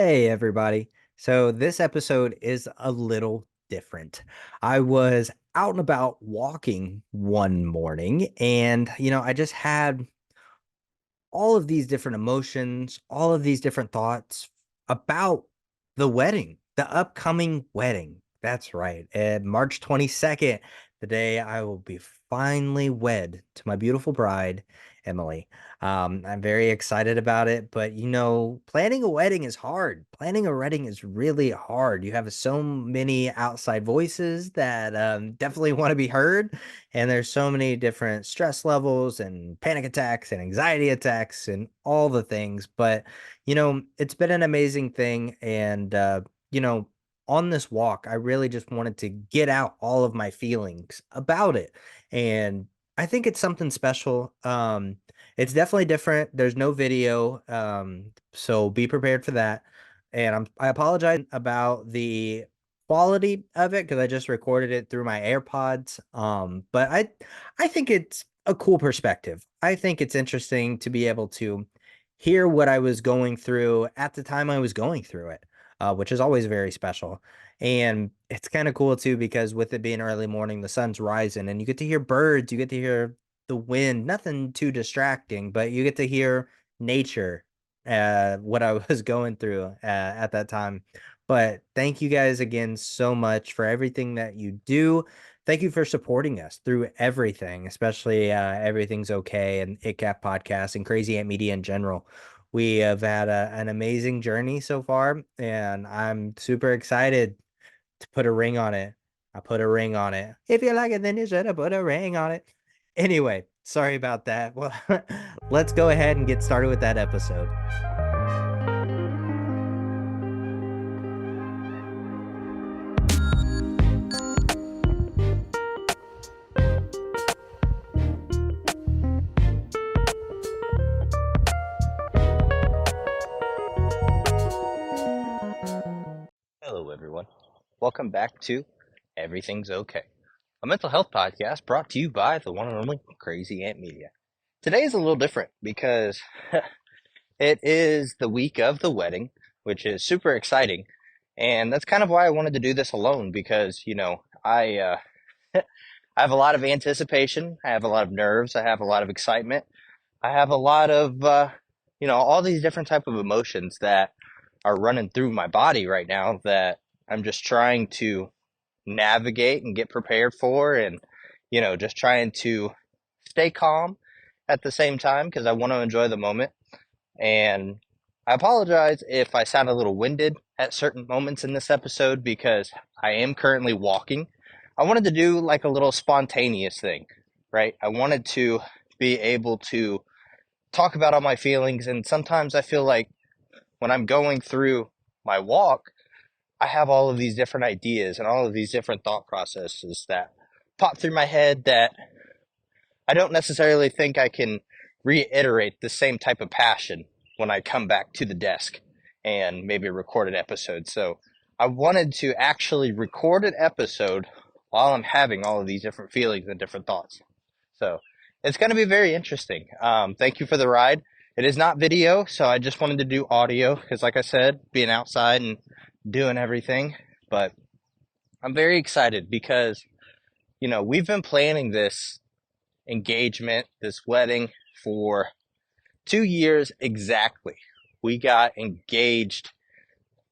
Hey, everybody. So, this episode is a little different. I was out and about walking one morning, and I just had all of these different emotions, all of these different thoughts about the wedding, the upcoming wedding. That's right. March 22nd, the day I will be finally wed to my beautiful bride, Emilee. I'm very excited about it, but planning a wedding is hard. Planning a wedding is really hard. You have so many outside voices that definitely want to be heard, and there's so many different stress levels and panic attacks and anxiety attacks and all the things. But, it's been an amazing thing. And, on this walk, I really just wanted to get out all of my feelings about it. And I think it's something special. It's definitely different. There's no video. So be prepared for that. And I apologize about the quality of it because I just recorded it through my AirPods. But I think it's a cool perspective. I think it's interesting to be able to hear what I was going through at the time I was going through it, which is always very special. And it's kind of cool too because with it being early morning, the sun's rising, and you get to hear birds, you get to hear the wind, nothing too distracting, but you get to hear nature, what I was going through at that time. But thank you guys again so much for everything that you do. Thank you for supporting us through everything, especially Everything's Okay and ItCap Podcast and Crazy Ant Media in general. We have had an amazing journey so far, and I'm super excited to put a ring on it. I put a ring on it. If you like it, then you should have put a ring on it. Anyway, sorry about that. Well, let's go ahead and get started with that episode. Hello, everyone. Welcome back to Everything's Okay, a mental health podcast brought to you by the one and only Crazy Ant Media. Today is a little different because it is the week of the wedding, which is super exciting. And that's kind of why I wanted to do this alone because, I have a lot of anticipation. I have a lot of nerves. I have a lot of excitement. I have a lot of, all these different type of emotions that are running through my body right now that I'm just trying to navigate and get prepared for, and just trying to stay calm at the same time because I want to enjoy the moment. And I apologize if I sound a little winded at certain moments in this episode because I am currently walking. I wanted to do like a little spontaneous thing, right? I wanted to be able to talk about all my feelings, and sometimes I feel like when I'm going through my walk, I have all of these different ideas and all of these different thought processes that pop through my head that I don't necessarily think I can reiterate the same type of passion when I come back to the desk and maybe record an episode. So I wanted to actually record an episode while I'm having all of these different feelings and different thoughts. So it's going to be very interesting. Thank you for the ride. It is not video, so I just wanted to do audio because, like I said, being outside and doing everything. But I'm very excited because, we've been planning this engagement, this wedding for 2 years exactly. We got engaged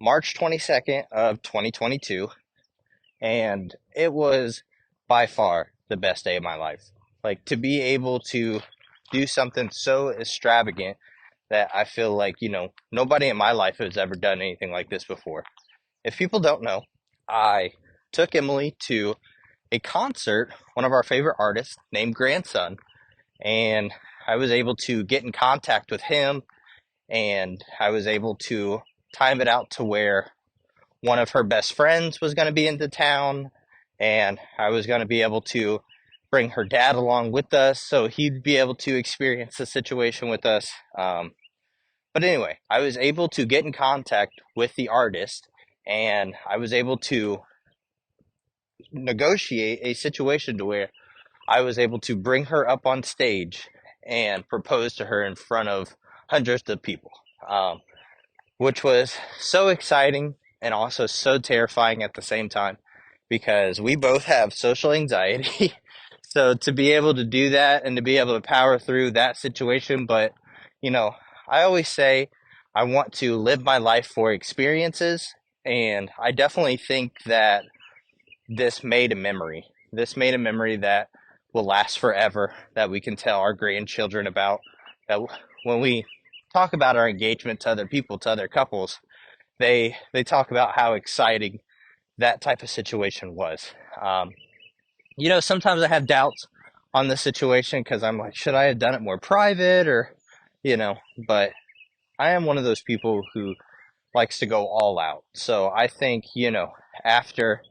March 22nd of 2022, and it was by far the best day of my life. Like, to be able to do something so extravagant that I feel like, nobody in my life has ever done anything like this before. If people don't know, I took Emilee to a concert, one of our favorite artists named Grandson, and I was able to get in contact with him, and I was able to time it out to where one of her best friends was going to be into town, and I was going to be able to bring her dad along with us so he'd be able to experience the situation with us. But anyway, I was able to get in contact with the artist, and I was able to negotiate a situation to where I was able to bring her up on stage and propose to her in front of hundreds of people. Um, which was so exciting and also so terrifying at the same time because we both have social anxiety. So to be able to do that and to be able to power through that situation, but you know, I always say I want to live my life for experiences, and I definitely think that this made a memory. This made a memory that will last forever, that we can tell our grandchildren about. That when we talk about our engagement to other people, to other couples, they talk about how exciting that type of situation was. Um, Sometimes I have doubts on the situation because I'm like, should I have done it more private or, you know, but I am one of those people who likes to go all out. So I think, after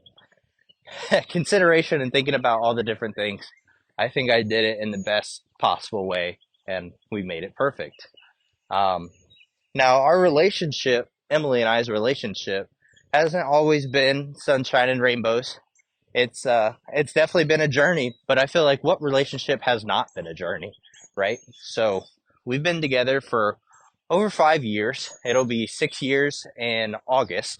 consideration and thinking about all the different things, I think I did it in the best possible way and we made it perfect. Um, Now, our relationship, Emilee and I's relationship, hasn't always been sunshine and rainbows. It's definitely been a journey, but I feel like what relationship has not been a journey, right? So we've been together for over 5 years. It'll be 6 years in August.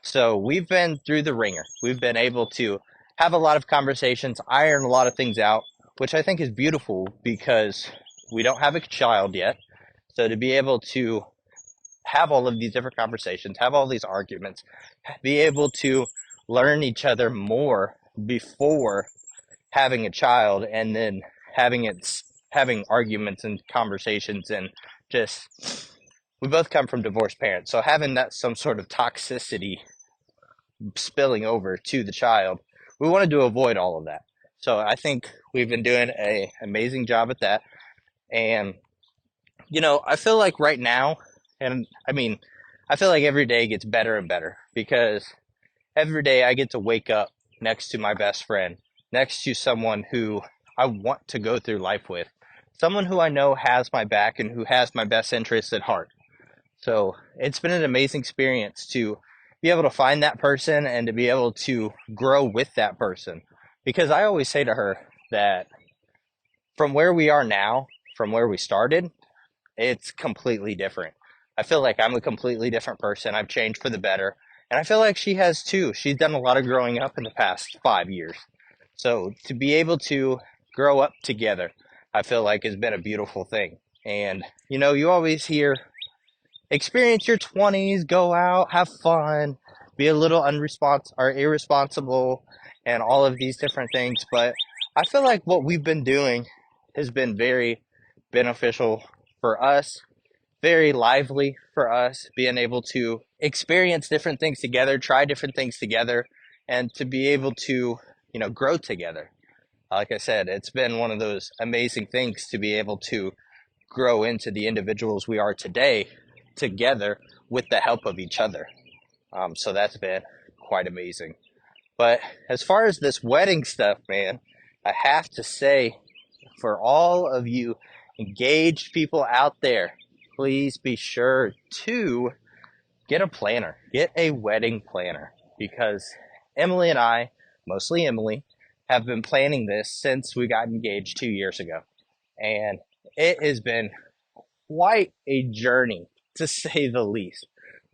So we've been through the ringer. We've been able to have a lot of conversations, iron a lot of things out, which I think is beautiful because we don't have a child yet. So to be able to have all of these different conversations, have all these arguments, be able to learn each other more before having a child, and then having arguments and conversations, and just we both come from divorced parents, so having that some sort of toxicity spilling over to the child, we wanted to avoid all of that. So I think we've been doing a amazing job at that. And I feel like right now, and I mean, I feel like every day gets better and better because every day I get to wake up next to my best friend, next to someone who I want to go through life with, someone who I know has my back and who has my best interests at heart. So it's been an amazing experience to be able to find that person and to be able to grow with that person. Because I always say to her that from where we are now, from where we started, it's completely different. I feel like I'm a completely different person. I've changed for the better. And I feel like she has too. She's done a lot of growing up in the past 5 years. So to be able to grow up together, I feel like has been a beautiful thing. And you always hear experience your 20s, go out, have fun, be a little irresponsible, and all of these different things. But I feel like what we've been doing has been very beneficial for us, very lively for us, being able to experience different things together, try different things together, and to be able to, grow together. Like I said, it's been one of those amazing things to be able to grow into the individuals we are today together with the help of each other. So that's been quite amazing. But as far as this wedding stuff, man, I have to say, for all of you engaged people out there, please be sure to get a planner, get a wedding planner, because Emilee and I, mostly Emilee, have been planning this since we got engaged 2 years ago. And it has been quite a journey, to say the least.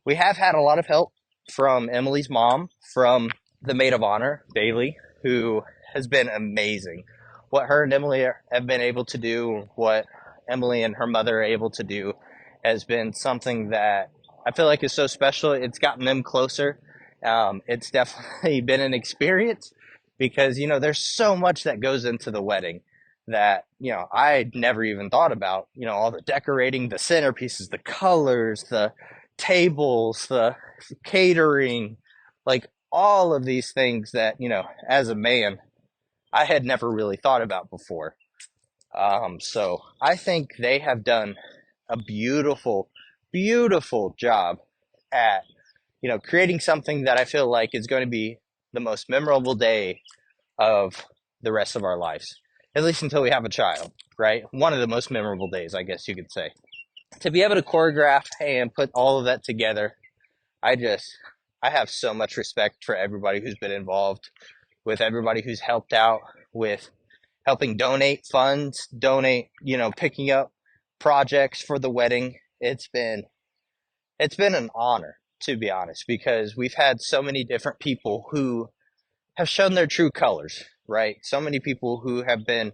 We have had a lot of help from Emilee's mom, from the maid of honor, Bailey, who has been amazing. What her and Emilee have been able to do, what Emilee and her mother are able to do, has been something that I feel like is so special. It's gotten them closer. It's definitely been an experience because, there's so much that goes into the wedding that, I never even thought about, all the decorating, the centerpieces, the colors, the tables, the catering, like all of these things that, as a man, I had never really thought about before. So I think they have done a beautiful, beautiful job at, creating something that I feel like is going to be the most memorable day of the rest of our lives, at least until we have a child, right? One of the most memorable days, I guess you could say. To be able to choreograph and put all of that together, I just, I have so much respect for everybody who's been involved, with everybody who's helped out with helping donate funds, picking up projects for the wedding. It's been It's been an honor, to be honest, because we've had so many different people who have shown their true colors, right? So many people who have been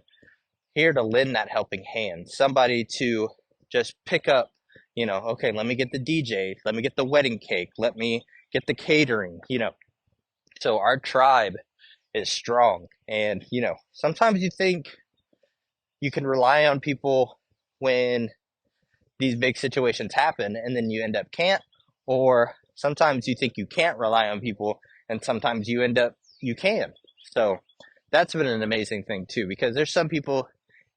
here to lend that helping hand, somebody to just pick up, okay, let me get the DJ, let me get the wedding cake, let me get the catering. So our tribe is strong. And, sometimes you think you can rely on people when these big situations happen and then you end up can't, or sometimes you think you can't rely on people and sometimes you end up you can. So that's been an amazing thing too, because there's some people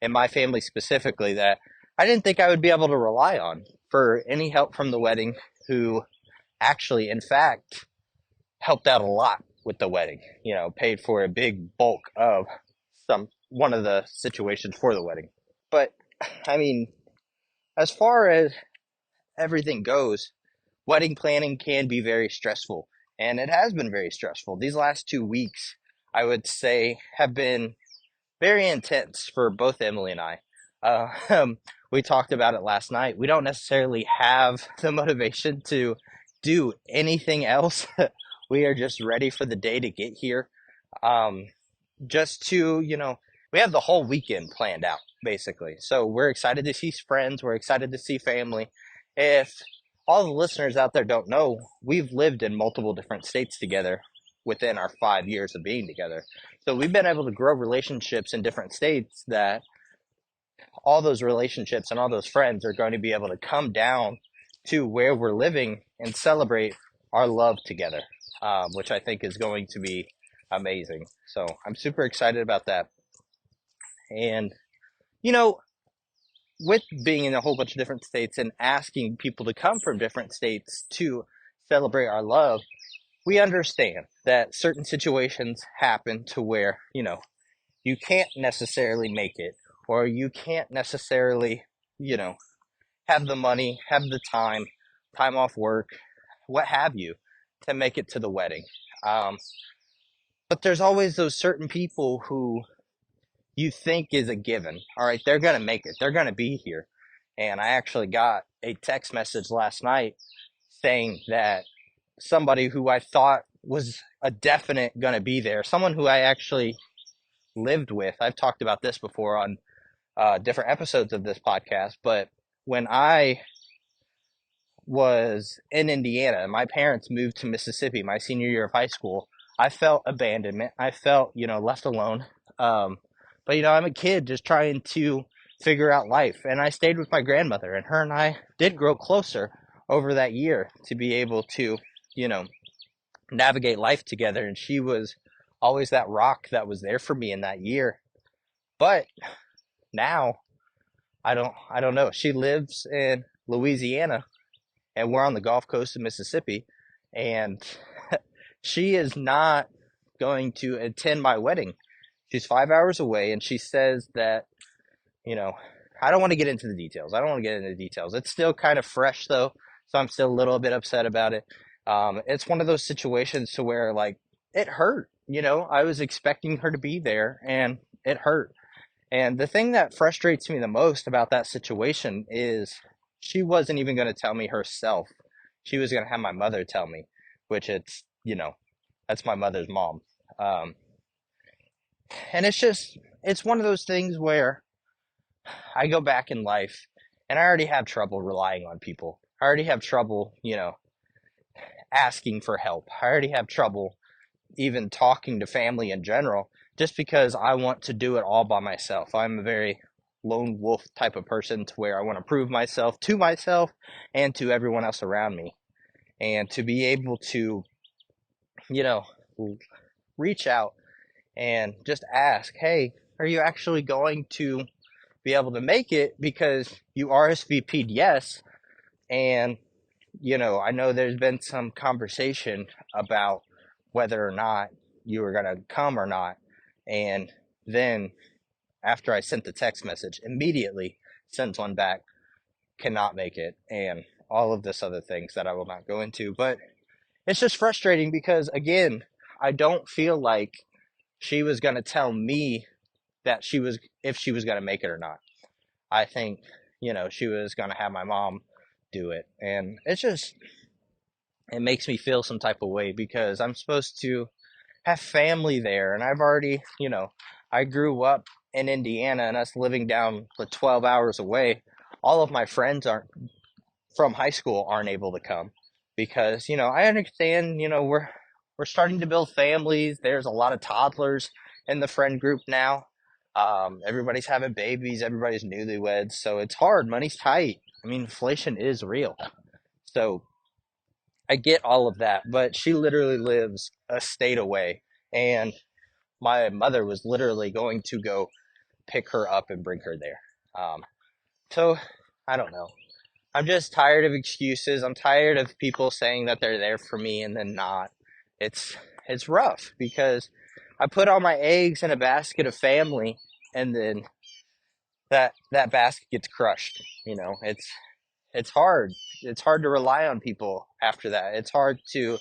in my family specifically that I didn't think I would be able to rely on for any help from the wedding, who actually in fact helped out a lot with the wedding, paid for a big bulk of some one of the situations for the wedding. But I mean, as far as everything goes, wedding planning can be very stressful, and it has been very stressful. These last 2 weeks, I would say, have been very intense for both Emilee and I. Uh, um, we talked about it last night. We don't necessarily have the motivation to do anything else. We are just ready for the day to get here. Um, just to, we have the whole weekend planned out, basically. So we're excited to see friends. We're excited to see family. If all the listeners out there don't know, we've lived in multiple different states together within our 5 years of being together. So we've been able to grow relationships in different states, that all those relationships and all those friends are going to be able to come down to where we're living and celebrate our love together, which I think is going to be amazing. So I'm super excited about that. And, you know, with being in a whole bunch of different states and asking people to come from different states to celebrate our love, we understand that certain situations happen to where, you can't necessarily make it, or you can't necessarily, you know, have the money, have the time off work, what have you, to make it to the wedding. Um, but there's always those certain people who you think is a given. All right, they're going to make it, they're going to be here. And I actually got a text message last night saying that somebody who I thought was a definite going to be there, someone who I actually lived with. I've talked about this before on different episodes of this podcast, but when I was in Indiana and my parents moved to Mississippi my senior year of high school, I felt abandonment. I felt, left alone. But, I'm a kid just trying to figure out life. And I stayed with my grandmother, and her and I did grow closer over that year to be able to, you know, navigate life together. And she was always that rock that was there for me in that year. But now I don't know. She lives in Louisiana, and we're on the Gulf Coast of Mississippi, and she is not going to attend my wedding. She's 5 hours away, and she says that, you know, I don't want to get into the details. I don't want to get into the details. It's still kind of fresh though, so I'm still a little bit upset about it. It's one of those situations to where, like, it hurt. I was expecting her to be there, and it hurt. And the thing that frustrates me the most about that situation is she wasn't even going to tell me herself. She was going to have my mother tell me, which that's my mother's mom. Um, and it's one of those things where I go back in life and I already have trouble relying on people. I already have trouble, asking for help. I already have trouble even talking to family in general, just because I want to do it all by myself. I'm a very lone wolf type of person, to where I want to prove myself and to everyone else around me. And to be able to, you know, reach out and just ask, hey, are you actually going to be able to make it? Because you RSVP'd yes. And, I know there's been some conversation about whether or not you were going to come or not. And then after I sent the text message, immediately sent one back, cannot make it, and all of this other things that I will not go into. But it's just frustrating because, again, I don't feel like she was going to tell me that if she was going to make it or not. I think, she was going to have my mom do it. And it makes me feel some type of way because I'm supposed to have family there. And I've already, I grew up in Indiana and us living down the 12 hours away. All of my friends aren't from high school aren't able to come because, I understand, we're starting to build families. There's a lot of toddlers in the friend group now. Everybody's having babies, everybody's newlyweds, so it's hard. Money's tight. I mean, inflation is real. So I get all of that, but she literally lives a state away. And my mother was literally going to go pick her up and bring her there. So I don't know. I'm just tired of excuses. I'm tired of people saying that they're there for me and then not. It's it's rough because I put all my eggs in a basket of family and then that basket gets crushed. It's hard. It's hard to rely on people after that. It's hard to,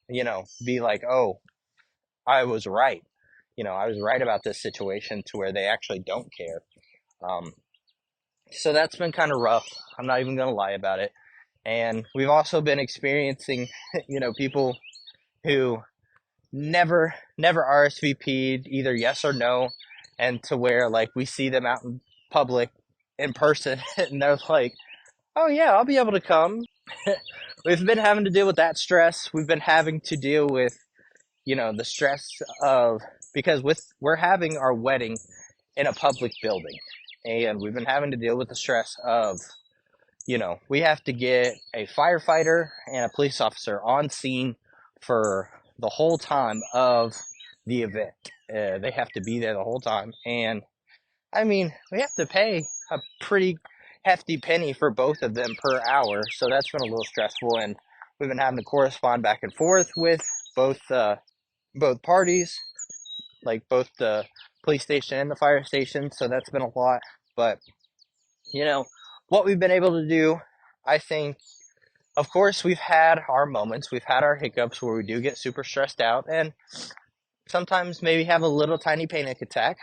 be like, "Oh, I was right." I was right about this situation to where they actually don't care. Um, so that's been kind of rough. I'm not even going to lie about it. And we've also been experiencing, people who never RSVP'd either yes or no, and to where like we see them out in public in person, and they're like, "Oh yeah, I'll be able to come." We've been having to deal with that stress. We've been having to deal with, the stress of because we're having our wedding in a public building, and we've been having to deal with the stress of we have to get a firefighter and a police officer on scene for the whole time of the event. They have to be there the whole time. And I mean, we have to pay a pretty hefty penny for both of them per hour. So that's been a little stressful. And we've been having to correspond back and forth with both, both parties, like both the police station and the fire station. So that's been a lot. But, you know, what we've been able to do, I think, of course, we've had our moments, we've had our hiccups where we do get super stressed out and sometimes maybe have a little tiny panic attack,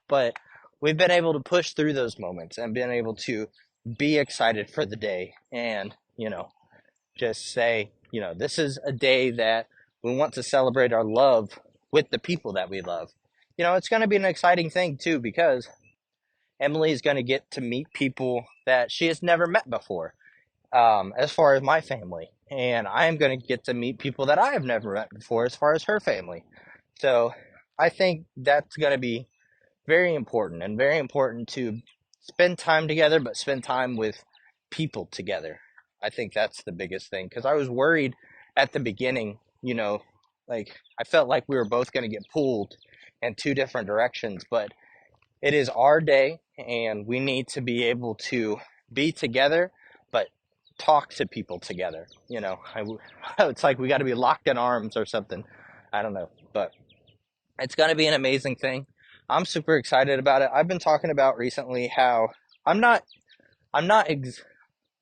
but we've been able to push through those moments and been able to be excited for the day and, just say, this is a day that we want to celebrate our love with the people that we love. It's going to be an exciting thing too because Emilee is going to get to meet people that she has never met before, as far as my family. And I am going to get to meet people that I have never met before as far as her family. So I think that's going to be very important and very important to spend time together, but spend time with people together. I think that's the biggest thing because I was worried at the beginning, like I felt like we were both going to get pulled in two different directions, but it is our day and we need to be able to be together, but talk to people together. It's like we got to be locked in arms or something. I don't know, but it's going to be an amazing thing. I'm super excited about it. I've been talking about recently how I'm not I'm not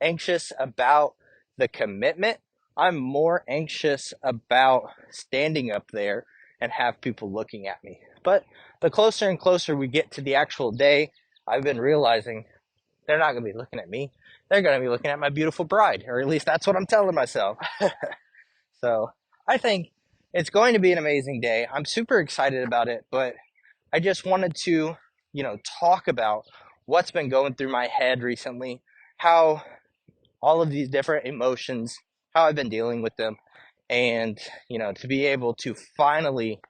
anxious about the commitment. I'm more anxious about standing up there and have people looking at me. But the closer and closer we get to the actual day, I've been realizing they're not going to be looking at me. They're going to be looking at my beautiful bride, or at least that's what I'm telling myself. So I think it's going to be an amazing day. I'm super excited about it, but I just wanted to, talk about what's been going through my head recently, how all of these different emotions, how I've been dealing with them, and, to be able to finally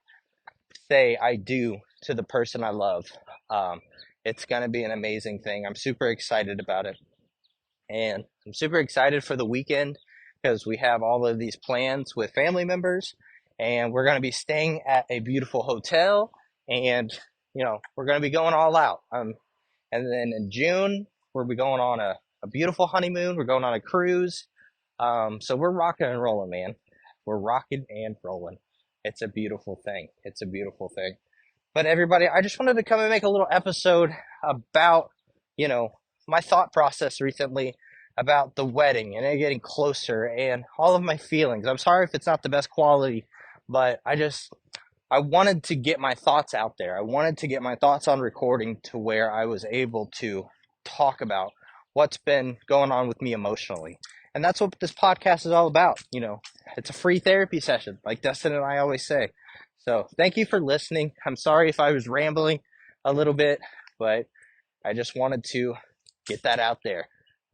say I do to the person I love. Um, it's going to be an amazing thing. I'm super excited about it. And I'm super excited for the weekend because we have all of these plans with family members and we're going to be staying at a beautiful hotel and, we're going to be going all out. And then in June, we'll be going on a beautiful honeymoon. We're going on a cruise. So we're rocking and rolling, man. We're rocking and rolling. It's a beautiful thing. It's a beautiful thing. But everybody, I just wanted to come and make a little episode about, you know, my thought process recently about the wedding and it getting closer and all of my feelings. I'm sorry if it's not the best quality, but I wanted to get my thoughts out there. I wanted to get my thoughts on recording to where I was able to talk about what's been going on with me emotionally. And that's what this podcast is all about. It's a free therapy session, like Dustin and I always say. So thank you for listening. I'm sorry if I was rambling a little bit, but I just wanted to get that out there.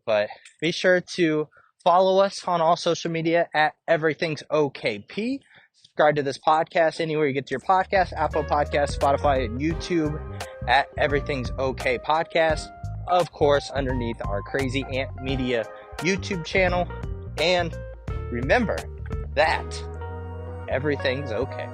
But be sure to follow us on all social media at Everything's OKP. Subscribe to this podcast anywhere you get to your podcast, Apple Podcasts, Spotify, and YouTube at Everything's OK Podcast. Of course, underneath our Crazy Ant Media YouTube channel. And remember that everything's okay.